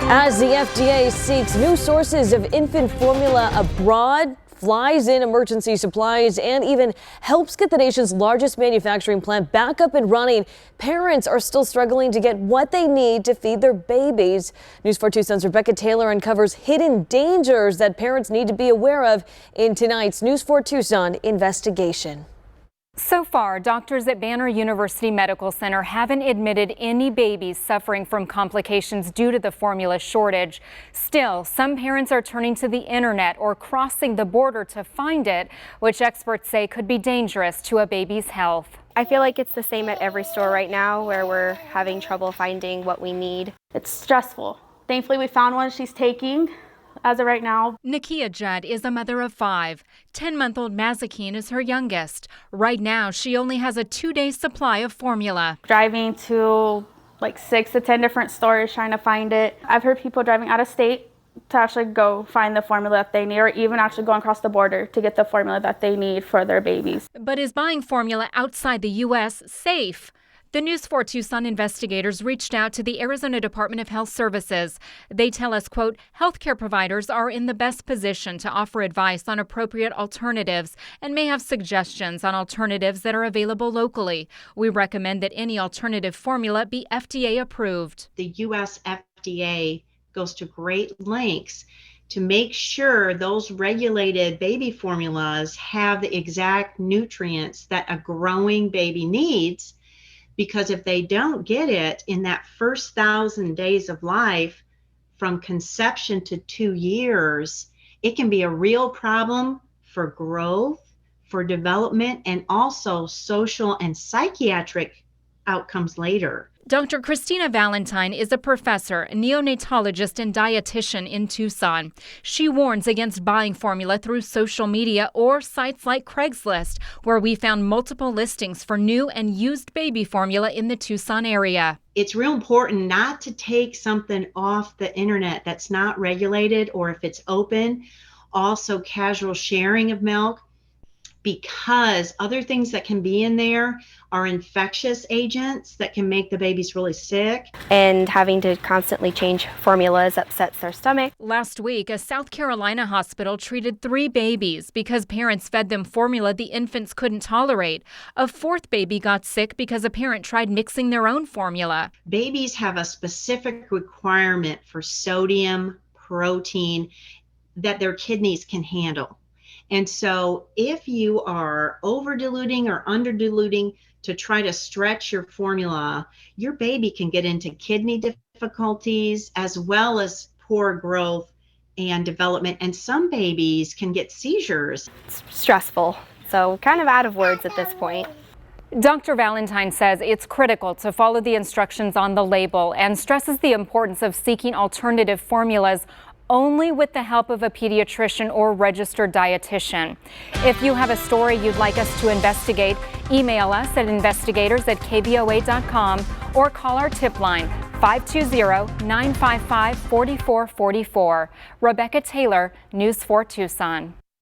As the FDA seeks new sources of infant formula abroad, flies in emergency supplies, and even helps get the nation's largest manufacturing plant back up and running, parents are still struggling to get what they need to feed their babies. News 4 Tucson's Rebecca Taylor uncovers hidden dangers that parents need to be aware of in tonight's News 4 Tucson investigation. So far, doctors at Banner University Medical Center haven't admitted any babies suffering from complications due to the formula shortage. Still, some parents are turning to the internet or crossing the border to find it, which experts say could be dangerous to a baby's health. I feel like it's the same at every store right now where we're having trouble finding what we need. It's stressful. Thankfully, we found one she's taking. As of right now. Nakia Judd is a mother of 5. 10-month-old Mazakine is her youngest. Right now, she only has a 2-day supply of formula. Driving to like 6 to 10 different stores trying to find it. I've heard people driving out of state to actually go find the formula that they need, or even actually going across the border to get the formula that they need for their babies. But is buying formula outside the U.S. safe? The News 4 Tucson investigators reached out to the Arizona Department of Health Services. They tell us, quote, healthcare providers are in the best position to offer advice on appropriate alternatives and may have suggestions on alternatives that are available locally. We recommend that any alternative formula be FDA approved. The U.S. FDA goes to great lengths to make sure those regulated baby formulas have the exact nutrients that a growing baby needs. Because if they don't get it in that first 1,000 days of life, from conception to 2 years, it can be a real problem for growth, for development, and also social and psychiatric outcomes later. Dr. Christina Valentine is a professor, neonatologist, and dietitian in Tucson. She warns against buying formula through social media or sites like Craigslist, where we found multiple listings for new and used baby formula in the Tucson area. It's real important not to take something off the internet that's not regulated, or if it's open, also casual sharing of milk, because other things that can be in there are infectious agents that can make the babies really sick. And having to constantly change formulas upsets their stomach. Last week, a South Carolina hospital treated 3 babies because parents fed them formula the infants couldn't tolerate. A 4th baby got sick because a parent tried mixing their own formula. Babies have a specific requirement for sodium, protein that their kidneys can handle. And so if you are over diluting or under diluting to try to stretch your formula, your baby can get into kidney difficulties as well as poor growth and development. And some babies can get seizures. It's stressful, so kind of out of words at this point. Dr. Valentine says it's critical to follow the instructions on the label and stresses the importance of seeking alternative formulas only with the help of a pediatrician or registered dietitian. If you have a story you'd like us to investigate, email us at investigators@kvoa.com or call our tip line 520-955-4444. Rebecca Taylor, News 4 Tucson.